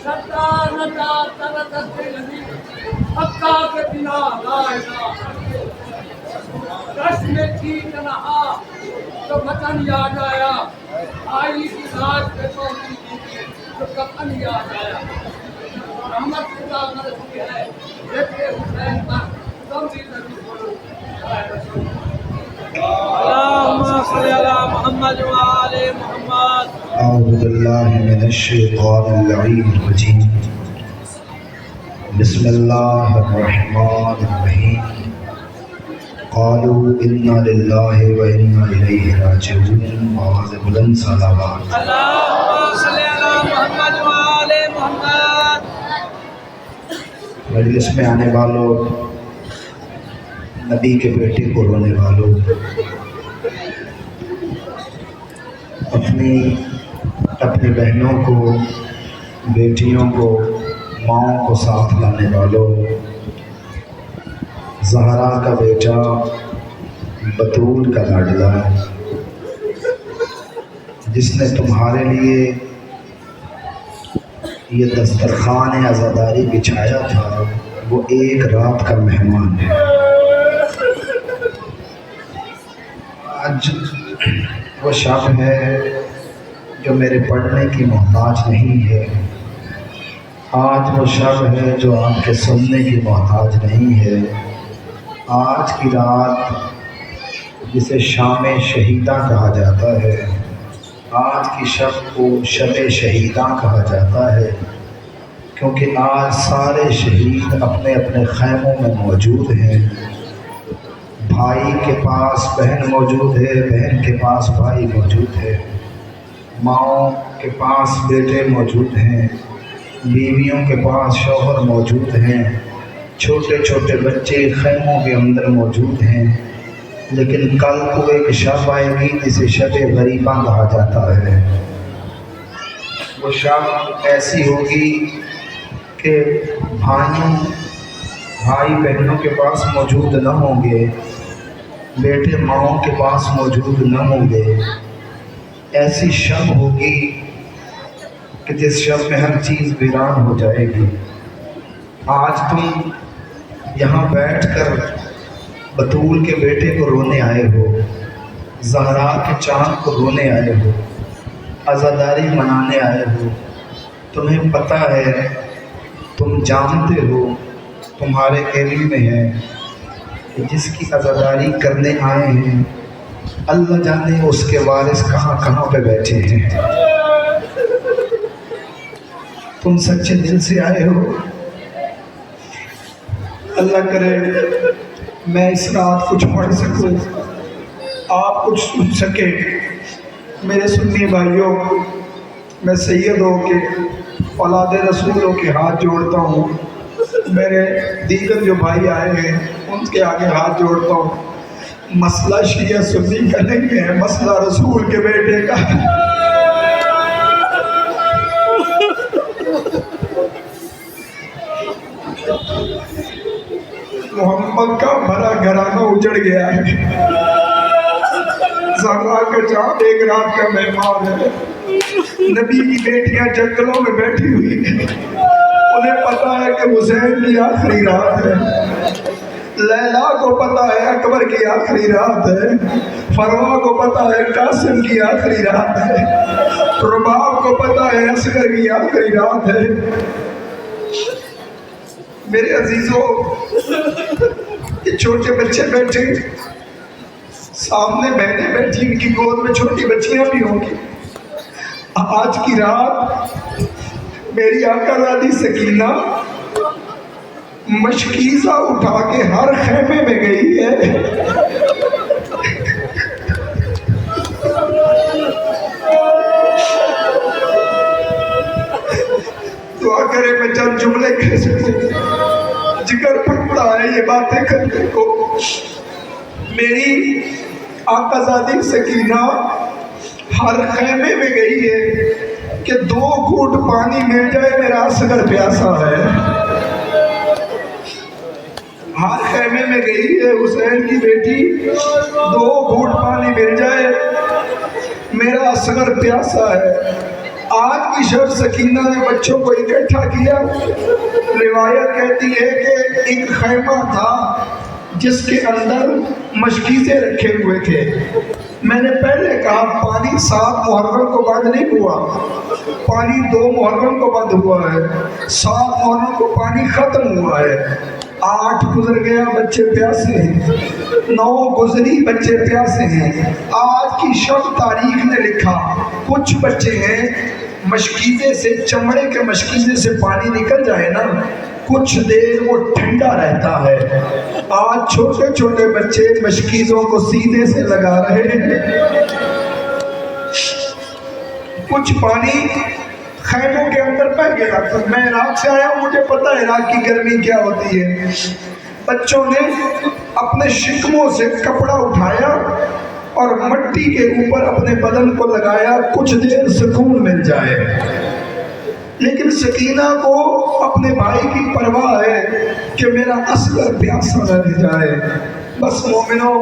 ستا نتا تردست لذی حقا کے بنا لا الہ دس میں تھی تنہا تو وطن یاد آیا آئی کی ذات پہ پہنچی تھی تو کفن یاد آیا رحمت خدا مرضی ہے دیکھے حسین پر تم بھی نبی بولو اللہم صلی علی محمد وآل محمد اعوذ باللہ من الشیطان اللعین الرجیم بسم اللہ الرحمن الرحیم قالوا انا للہ و انا الیہ راجعون آواز بلند صلوات اللہم صلی علی محمد وآل محمد مجلس میں آنے والوں، نبی کے بیٹے کو رونے والوں، اپنی بہنوں کو، بیٹیوں کو، ماؤں کو ساتھ لانے والوں، زہرا کا بیٹا بطول کا لاڈلا جس نے تمہارے لیے یہ دسترخوان عزاداری بچھایا تھا، وہ ایک رات کا مہمان ہے۔ آج وہ شب ہے جو میرے پڑھنے کی محتاج نہیں ہے، آج وہ شب ہے جو آپ کے سننے کی محتاج نہیں ہے، آج کی رات جسے شام شہیداں کہا جاتا ہے، آج کی شب کو شب شہیداں کہا جاتا ہے، کیونکہ آج سارے شہید اپنے اپنے خیموں میں موجود ہیں۔ بھائی کے پاس بہن موجود ہے، بہن کے پاس بھائی موجود ہے، ماؤں کے پاس بیٹے موجود ہیں، بیویوں کے پاس شوہر موجود ہیں، چھوٹے چھوٹے بچے خیموں کے اندر موجود ہیں، لیکن کل کو ایک شب آئے گی جسے شب غریباں کہا جاتا ہے۔ وہ شب ایسی ہوگی کہ بھائی بہنوں کے پاس موجود نہ ہوں گے، بیٹے ماؤں کے پاس موجود نہ ہوں گے۔ ایسی شب ہوگی کہ جس شب میں ہر چیز ویران ہو جائے گی۔ آج تم یہاں بیٹھ کر بطول کے بیٹے کو رونے آئے ہو، زہرا کے چاند کو رونے آئے ہو، عزاداری منانے آئے ہو۔ تمہیں پتہ ہے، تم جانتے ہو، تمہارے علم میں ہے کہ جس کی عزاداری کرنے آئے ہیں، اللہ جانے اس کے وارث کہاں کہاں پہ بیٹھے ہیں۔ تم سچے دل سے آئے ہو۔ اللہ کرے میں اس رات کچھ پڑھ سکوں، آپ کچھ سن سکے۔ میرے سنی بھائیوں، میں سیدوں کے، اولاد رسولوں کے ہاتھ جوڑتا ہوں، میرے دیگر جو بھائی آئے ہیں ان کے آگے ہاتھ جوڑتا ہوں۔ مسئلہ شیعہ سنی کا نہیں ہے، مسئلہ رسول کے بیٹے کا ہے۔ محمد کا بھرا گھرانہ اجڑ گیا ہے، زہرا کا چاند ایک رات کا مہمان ہے، نبی کی بیٹیاں جنگلوں میں بیٹھی ہوئی ہیں، انہیں پتا ہے کہ حسین کی آخری رات ہے، لیلا کو پتا ہے اکبر کی آخری رات ہے، فروا کو پتا ہے قاسم کی آخری رات ہے، رباب کو پتا ہے اصغر کی آخری رات ہے۔ میرے عزیزوں، یہ چھوٹے بچے بیٹھے، سامنے بہنیں بیٹھی، ان کی گود میں چھوٹی بچیاں بھی ہوں گی۔ آج کی رات میری آقا زادی سکینہ مشکیزہ اٹھا کے ہر خیمے میں گئی ہے۔ دعا کرے میں چند جملے کہہ سکوں، جگر پھٹتا ہے یہ باتیں کرنے کو۔ میری آقا زادی سکینہ ہر خیمے میں گئی ہے کہ 2 گھونٹ پانی مل جائے، میرا اصغر پیاسا ہے۔ ہر خیمے میں گئی ہے حسین کی بیٹی، 2 گھونٹ پانی مل جائے، میرا اصغر پیاسا ہے۔ آج کی شب سکینہ نے بچوں کو اکٹھا کیا. روایت کہتی ہے کہ ایک خیمہ تھا جس کے اندر مشکیزیں رکھے ہوئے تھے. میں نے پہلے کہا پانی 7 محرم کو بند نہیں ہوا، پانی 2 محرم کو بند ہوا ہے، 7 محرم کو پانی ختم ہوا ہے. 8 گزر گیا بچے پیاسے ہیں، 9 گزری بچے پیاسے ہیں. آج کی شب تاریخ نے لکھا کچھ بچے ہیں مشکیزے سے، چمڑے کے مشکیزے سے پانی نکل جائے نا کچھ دیر وہ ٹھنڈا رہتا ہے. آج چھوٹے چھوٹے بچے مشکیزوں کو سینے سے لگا رہے ہیں. کچھ پانی خیموں کے اندر بہ گیا. میں عراق سے آیا ہوں، مجھے پتا ہے عراق کی گرمی کیا ہوتی ہے. بچوں نے اپنے شکموں سے کپڑا اٹھایا اور مٹی کے اوپر اپنے بدن کو لگایا کچھ دیر سکون مل جائے. لیکن سکینہ کو اپنے بھائی کی پرواہ ہے کہ میرا اصغر پیاسا نہ رہ جائے. بس مومنوں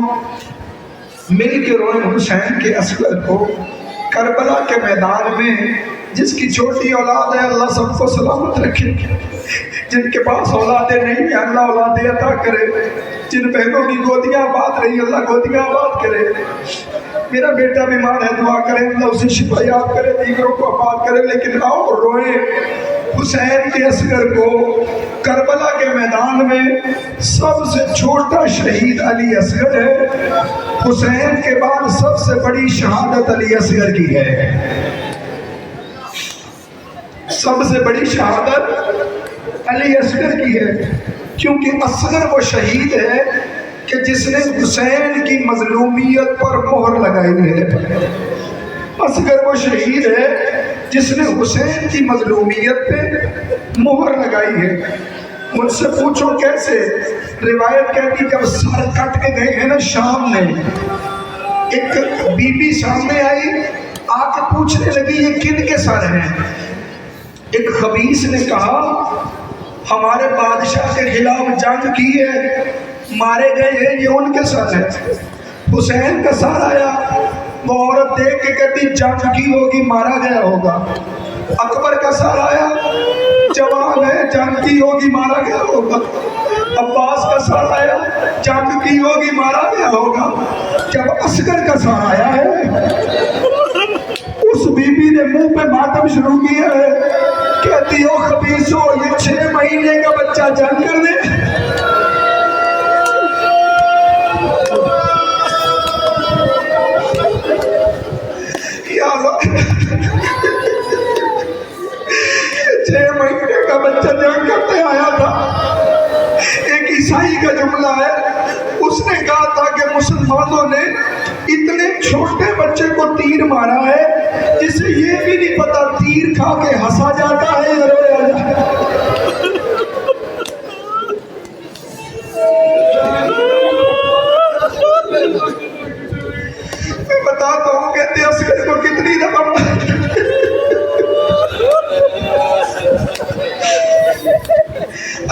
مل کے روئیں حسین کے اصغر کو. کربلا کے میدان میں جس کی چھوٹی اولاد ہے اللہ سب کو سلامت رکھے، جن کے پاس اولادیں نہیں ہیں اللہ اولادیں عطا کرے، جن بہنوں کی گودیاں آباد رہی اللہ گودیاں آباد کرے. میرا بیٹا بیمار ہے دعا کریں اللہ اسے شفا یاب کرے، دیگروں کو آباد کرے. لیکن آؤ روئیں حسین کے اصغر کو. کربلا کے میدان میں سب سے چھوٹا شہید علی اصغر ہے. حسین کے بعد سب سے بڑی شہادت علی اصغر کی ہے. سب سے بڑی شہادت علی اصغر کی ہے، کیونکہ اصغر وہ شہید ہے کہ جس نے حسین کی مظلومیت پر مہر لگائی ہے. اصغر وہ شہید ہے جس نے حسین کی مظلومیت پہ مہر لگائی ہے. مجھ سے پوچھو کیسے؟ روایت کہتی جب سر کٹ کے گئے ہیں نا شام میں، ایک بی بی سامنے آئی آ کے پوچھنے لگی یہ کن کے سر ہیں؟ ایک خبیث نے کہا ہمارے بادشاہ کے خلاف جنگ کی ہے، مارے گئے ہیں، یہ ان کے سر ہے. حسین کا سر آیا، وہ عورت دیکھ کے کہتی جنگ کی ہوگی مارا گیا ہوگا. اکبر کا سر آیا، جوان ہے جنگ کی ہوگی مارا گیا ہوگا. عباس کا سر آیا، جنگ کی ہوگی مارا گیا ہوگا. جب اصغر کا سر آیا ہے اس بی بی نے منہ پہ ماتم شروع کیا ہے، کہتی ہو خبیثو یہ 6 مہینے کا بچہ جنگ کر دے. یا اللہ 6 مہینے کا بچہ جنگ کرتے آیا تھا. ایک عیسائی کا جملہ ہے، اس نے کہا تھا کہ مسلمانوں نے اتنے چھوٹے بچے کو تیر مارا ہے جسے یہ بھی نہیں پتا تیر کھا کے ہنسا جاتا ہے یا رویا جاتا ہے. میں بتاتا ہوں کہتے اصغر کو کتنی دفعہ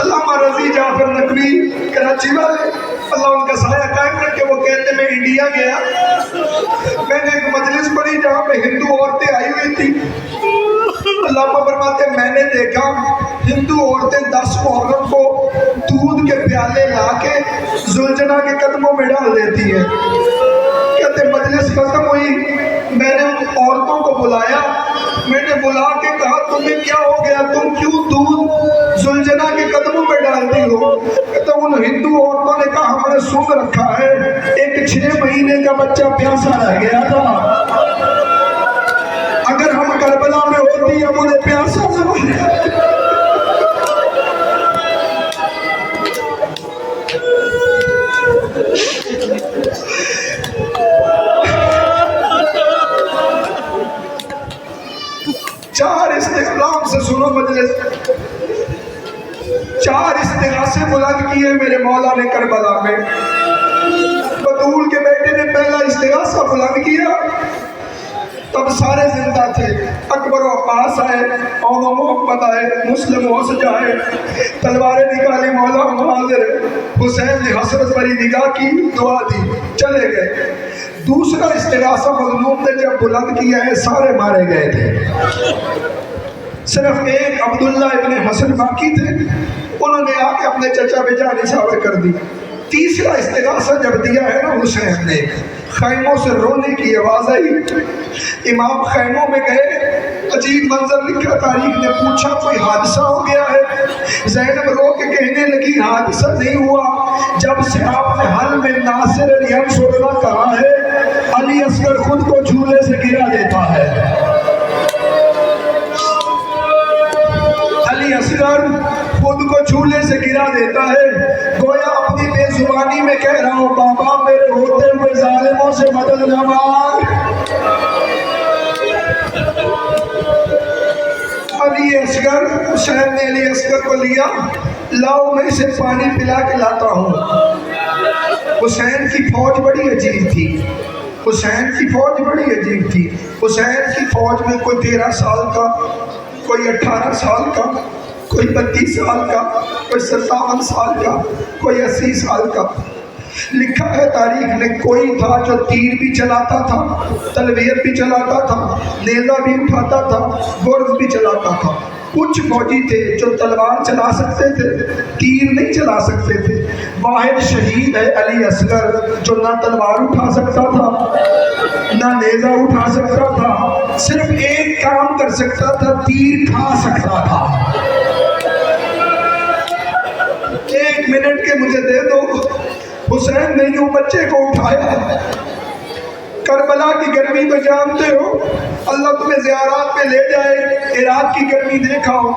علامہ رضی جعفر نقوی کراچی والے اللہ ان کا سایہ قائم رکھے، وہ کہتے میں انڈیا گیا، میں نے ایک مجلس پڑھی جہاں پہ ہندو عورتیں آئی ہوئی تھی. علامہ فرماتے میں نے دیکھا ہندو عورتیں 10 محرم کو دودھ کے پیالے لا کے زلجنا کے قدموں میں ڈال دیتی ہیں. کہتے مجلس ختم ہوئی، میں نے عورتوں کو بلایا، میں نے بلا کے کہا تمہیں کیا ہو گیا، تم کیوں دودھ زلجنا کے قدموں میں ڈالتی ہو؟ کہتے ان ہندو عورتوں نے کہا ہم نے سن رکھا ہے ایک 6 مہینے کا بچہ پیاسا رہ گیا تھا، اگر ہم کربلا میں ہوتی ہم انہیں پیاسا نہ مارے. چار استقلام سے سنو مجلس، 4 استغاثے بلند کیے میرے مولا نے کربلا میں. بطول کے بیٹے نے پہلا استغاثہ بلند کیا، تب سارے زندہ تھے. اکبر و عباس آئے، اور محمد آئے، مسلم و حسج آئے، تلواریں نکالی، مولا حاضر ہے. حسین نے حسرت بری نگاہ کی، دعا دی، چلے گئے. دوسرا استغاثہ مظلوم نے جب بلند کیا ہے سارے مارے گئے تھے، صرف ایک عبداللہ ابن حسن باقی تھے، انہوں نے آ کے اپنے چچا پہ جان نثار کر دی۔ تیسرا استغاثہ جب دیا ہے نا حسین نے، خیموں سے رونے کی آواز آئی، امام خیموں میں گئے، عجیب منظر لکھا تاریخ نے، پوچھا کوئی حادثہ ہو گیا ہے؟ زینب رو کے کہنے لگی حادثہ نہیں ہوا، جب سے آپ نے حل میں ناصر ینصرنا کہا ہے علی اصغر خود کو جھولے سے گرا دیتا ہے۔ علی اصغر خود کو جھولے سے گرا دیتا ہے، گویا اپنی بے زبانی میں کہہ رہا ہوں بابا میرے ہوتے ہوئے ظالموں سے مدد نہ مانگ۔ علی اصغر، حسین نے علی اصغر کو لیا، لاؤ میں اسے پانی پلا کے لاتا ہوں۔ حسین کی فوج بڑی عجیب تھی، حسین کی فوج بڑی عجیب تھی۔ حسین کی فوج میں کوئی 13 سال کا، کوئی 18 سال کا، کوئی 32 سال کا، کوئی 57 سال کا، کوئی 80 سال کا۔ لکھا ہے تاریخ نے کوئی تھا جو تیر بھی چلاتا تھا، تلویر بھی چلاتا تھا، نیزہ بھی اٹھاتا تھا، گرز بھی چلاتا تھا۔ کچھ فوجی تھے جو تلوار چلا سکتے تھے، تیر نہیں چلا سکتے تھے۔ واحد شہید ہے علی اصغر جو نہ تلوار اٹھا سکتا تھا نہ نیزہ اٹھا سکتا تھا، صرف ایک کام کر سکتا تھا، تیر کھا سکتا تھا۔ 1 منٹ کے مجھے دے دو۔ حسین نے یوں بچے کو اٹھایا، کربلا کی گرمی تو جانتے ہو، اللہ تمہیں زیارات میں لے جائے، عراق کی گرمی دیکھا ہو۔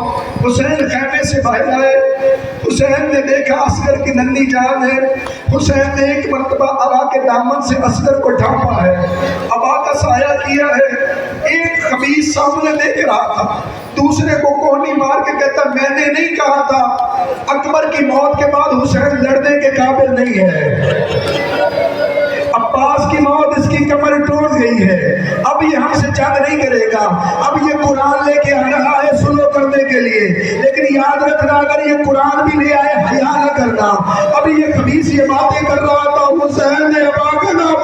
حسین خیمے سے باہر آئے، حسین نے دیکھا اصغر کی ننھی جان ہے، حسین نے ایک مرتبہ ابا کے دامن سے اصغر کو ڈھانپا ہے، ابا کا سایہ کیا ہے۔ ایک خبیث سامنے دیکھ رہا تھا، دوسرے کو کوہنی مار کے کہتا میں نے نہیں کہا تھا اکبر کی موت کے بعد حسین لڑنے کے قابل نہیں ہے، عباس کی موت اس کی کمر ٹوٹ گئی ہے، اب یہ ہم سے جنگ نہیں کرے گا، اب یہ قرآن لے کے آ رہا ہے سلو کرنے کے لیے، لیکن یاد رکھنا اگر یہ قرآن بھی لے آئے حیا نہ کرنا۔ اب یہ خبیث یہ باتیں کر رہا تھا، حسین نے ابا کا نام،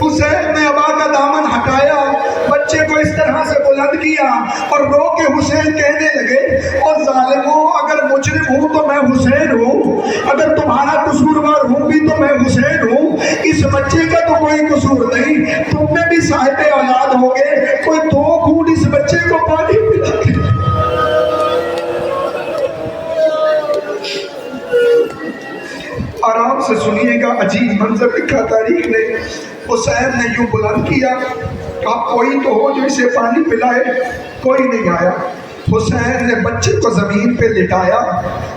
حسین نے ابا کا دامن ہٹایا، بچے کو اس طرح سے بلند کیا اور رو کے حسین کہنے لگے اور ظالموں اگر مجرم ہوں تو میں حسین ہوں، اگر تمہارا قصوروار ہوں بھی تو میں حسین ہوں، اس بچے کا تو کوئی قصور نہیں، تم میں بھی صاحب اولاد ہوگے، کوئی 2 گھونٹ اس بچے کو پانی پلا کے۔ آرام سے سنیے گا، عجیب منظر لکھا تاریخ نے۔ حسین نے یوں بلند کیا، کہا کوئی تو ہو جو اسے پانی پلائے، کوئی نہیں آیا۔ حسین نے بچے کو زمین پہ لٹایا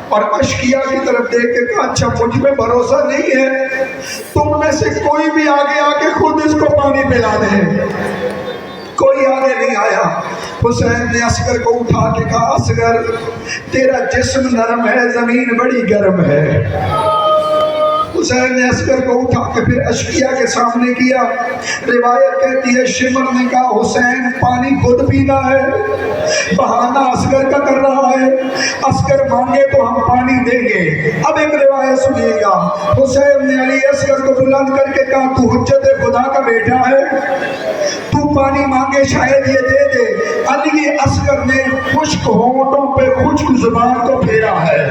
اور اشقیاء کی طرف دیکھ کے کہا اچھا مجھ میں بھروسہ نہیں ہے، تم میں سے کوئی بھی آگے آ کے خود اس کو پانی پلا دے۔ کوئی آگے نہیں آیا۔ حسین نے اصغر کو اٹھا کے کہا اصغر تیرا جسم نرم ہے، زمین بڑی گرم ہے۔ حسین نے اصغر کو اٹھا کے پھر اشقیاء کے سامنے کیا۔ روایت کہتی ہے شمر نے کہا حسین پانی خود پینا ہے، بہانہ اصغر کا کر رہا ہے، اصغر مانگے تو ہم پانی دیں گے۔ اب ایک روایت سنیے گا، حسین نے علی اصغر کو بلند کر کے کہا تو حجت خدا کا بیٹا ہے، تو پانی مانگے شاید یہ دے دے۔ علی اصغر نے خشک ہونٹوں پہ خشک زبان کو پھیرا ہے۔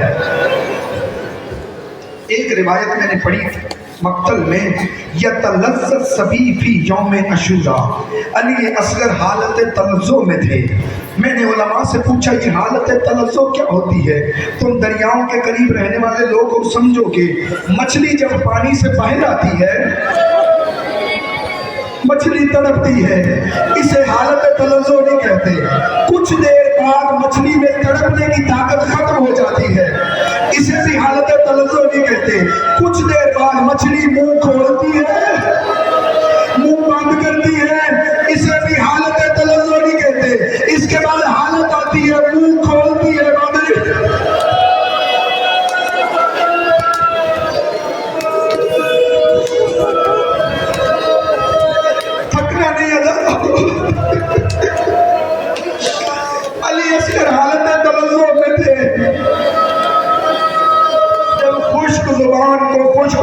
ایک روایت میں نے پڑھی مقتل میں یتلذذ صبی فی یوم عاشورا، علی اصغر حالت تلذذ میں تھے۔ میں نے علماء سے پوچھا یہ حالت تلذذ کیا ہوتی ہے؟ تم دریاؤں کے قریب رہنے والے لوگ ہو، سمجھو کہ مچھلی جب پانی سے باہر آتی ہے مچھلی تڑپتی ہے، اسے حالت تلذذ نہیں کہتے۔ کچھ دیر بعد مچھلی میں تڑپنے کی طاقت ختم ہو جاتی ہے، اسے بھی حالت تلذذ نہیں کہتے۔ کچھ دیر بعد مچھلی منہ کھولتی ہے، منہ بند کرتی ہے، اسے بھی حالت تلذذ نہیں کہتے۔ اس کے بعد حالت آتی ہے منہ کھولتی ہے، تھکنا نہیں آتا۔ علی اصغر حالت تلذذ میں تھے، خشک زبان کو خشک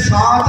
7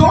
2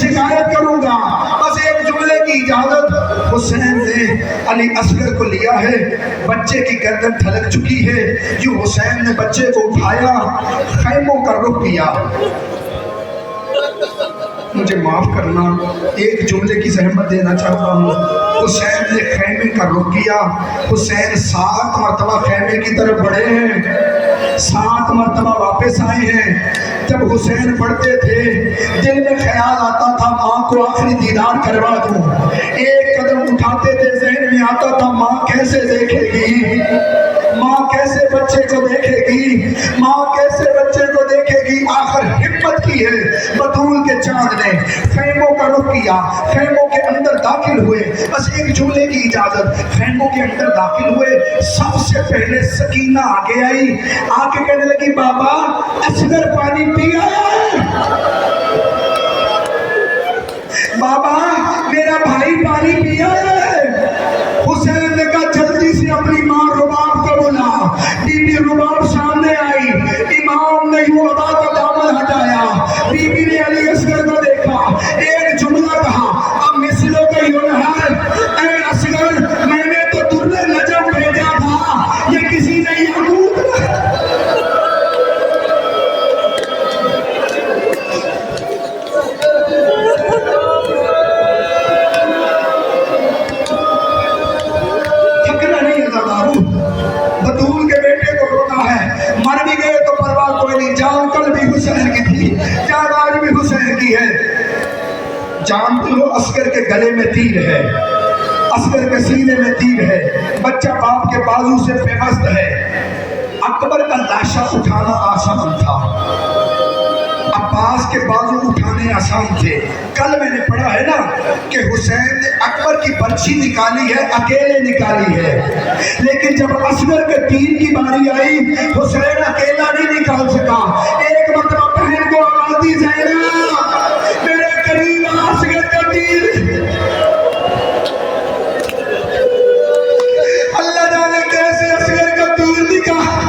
شکایت کروں گا. بس ایک جملے کی اجازت. حسین نے علی اصغر کو لیا ہے, بچے کی گردن تھلک چکی ہے, یوں حسین نے بچے کو اٹھایا, خیموں کا رخ کیا. مجھے معاف کرنا, ایک جملے کی زحمت دینا چاہتا ہوں. حسین نے خیمے کا رخ کیا. حسین 7 مرتبہ خیمے کی طرف بڑھے ہیں, 7 مرتبہ واپس آئے ہیں. جب حسین پڑھتے تھے دل میں خیال آتا تھا ماں کو آخری دیدار کروا دوں. ایک قدم اٹھاتے تھے ذہن میں آتا تھا ماں کیسے دیکھے گی, ماں کیسے بچے کو دیکھے گی, ماں کیسے بچے کو دیکھے گی. آخر ہمت کی ہے بطول کے چاند نے, خیموں کا رخ کیا, خیموں کے اندر داخل ہوئے. بس ایک جملے کی اجازت. خیموں کے اندر داخل ہوئے, سب سے پہلے سکینہ آگے آئی, آ کے کہنے لگی بابا اصغر پانی پی آیا ہے, بابا میرا بھائی پانی پیا ہے. حسین نے کہا جلدی سے اپنی ماں رباب کو بلا. بی بی رباب سامنے آئی. امام نے یوں ادا کا دامن ہٹایا, بی بی نے علی اصغر کو دیکھا, ایک جملہ کہا اب مثلوں کا یونہر, اے اصغر میں نے تو در نجم بھیجا تھا, یہ کسی نے یاقوت بطول کے بیٹے کو رونا ہے. مر بھی گئے تو پرواہ کوئی نہیں, جان کل بھی حسین کی تھی, جان آج بھی حسین کی ہے. جانتے ہو اصغر کے گلے میں تیر ہے, اصغر کے سینے میں تیر ہے, بچہ باپ کے بازو سے پیوست ہے. اکبر کا لاشا اٹھانا آسان تھا, عباس کے بازو اٹھانے آسان تھے. کل میں نے پڑھا ہے نا کہ حسین نے اکبر کی برچھی نکالی ہے, اکیلے نکالی ہے, لیکن جب اصغر کے تیر کی باری آئی حسین اکیلا نہیں نکال سکا. ایک مرتبہ بہن کو آواز دی زینب میرے قریب اصغر کا تیر. اللہ جانے کیسے اصغر کا تیر نکالا.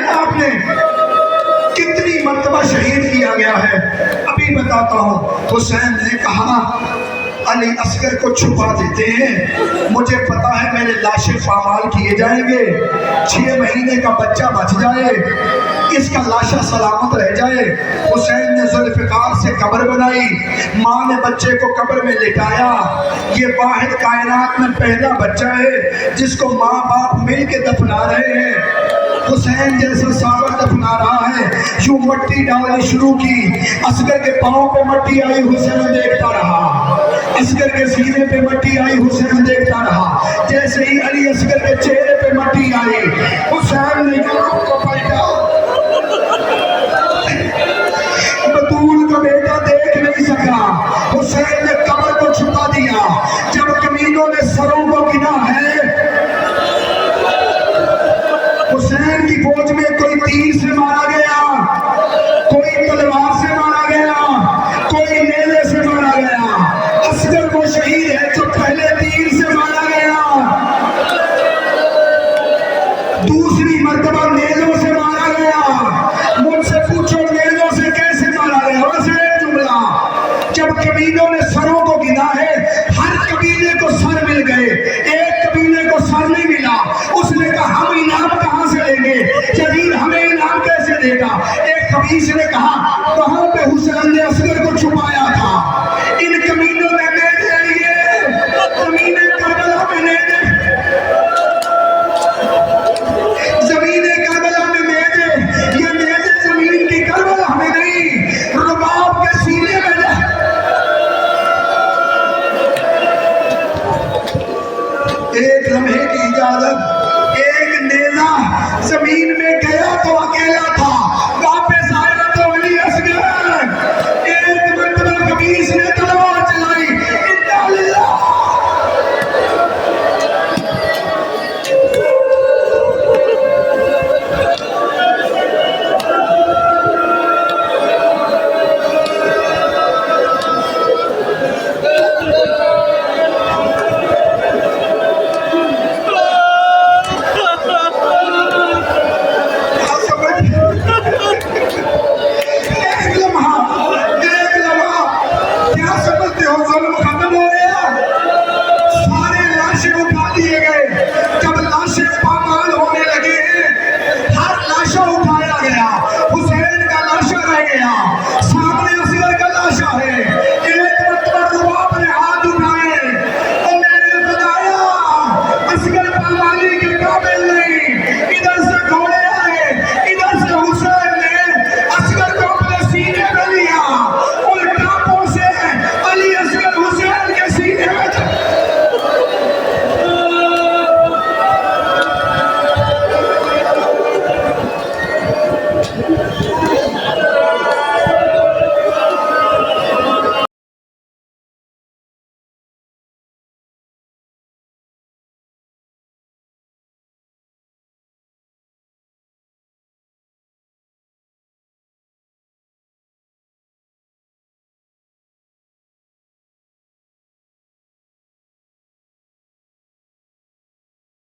آپ نے کتنی مرتبہ شہید کیا گیا ہے, ابھی بتاتا ہوں. حسین نے کہا علی اصغر کو چھپا دیتے ہیں, مجھے پتا ہے میرے لاشیں پامال کیے جائیں گے, 6 مہینے کا بچہ بچ جائے, اس کا لاشا سلامت رہ جائے. حسین نے ذوالفقار سے قبر بنائی, ماں نے بچے کو قبر میں لٹایا. یہ واحد کائنات میں پہلا بچہ ہے جس کو ماں باپ مل کے دفنا رہے ہیں. حسین جیسا ساور دفنا رہا ہے, یوں مٹی ڈالنی شروع کی. اصغر کے پاؤں پہ مٹی آئی, حسین دیکھتا رہا. اصغر کے سینے پہ مٹی آئی, حسین دیکھتا رہا. جیسے ہی علی اصغر کے چہرے پہ مٹی آئی, حسین نے رخ کو پلٹا. بطول کا بیٹا دیکھ نہیں سکا, حسین نے قبر کو چھپا دیا. جب کمینوں نے سروں کو گنا ہے, حسین کی فوج میں کوئی تیر سے مارا گیا, کوئی تلوار سے مارا گیا, کوئی نیزے سے مارا گیا. اصغر وہ شہید ہے جو پہلے تیر سے مارا گیا, دوسری مرتبہ نیزوں سے مارا گیا. مجھ سے پوچھو نیزوں سے کیسے مارا گیا. ویسے جملہ جب قبیلوں نے سروں کو گنا ہے, ہر قبیلے کو سر مل گئے, ایک قبیلے کو سر نہیں ملا. اس نے کہا ہم انعام کہاں سے لیں گے, جلیل ہمیں انعام کیسے دے گا. ایک خبیث نے کہا وہاں پہ حسین نے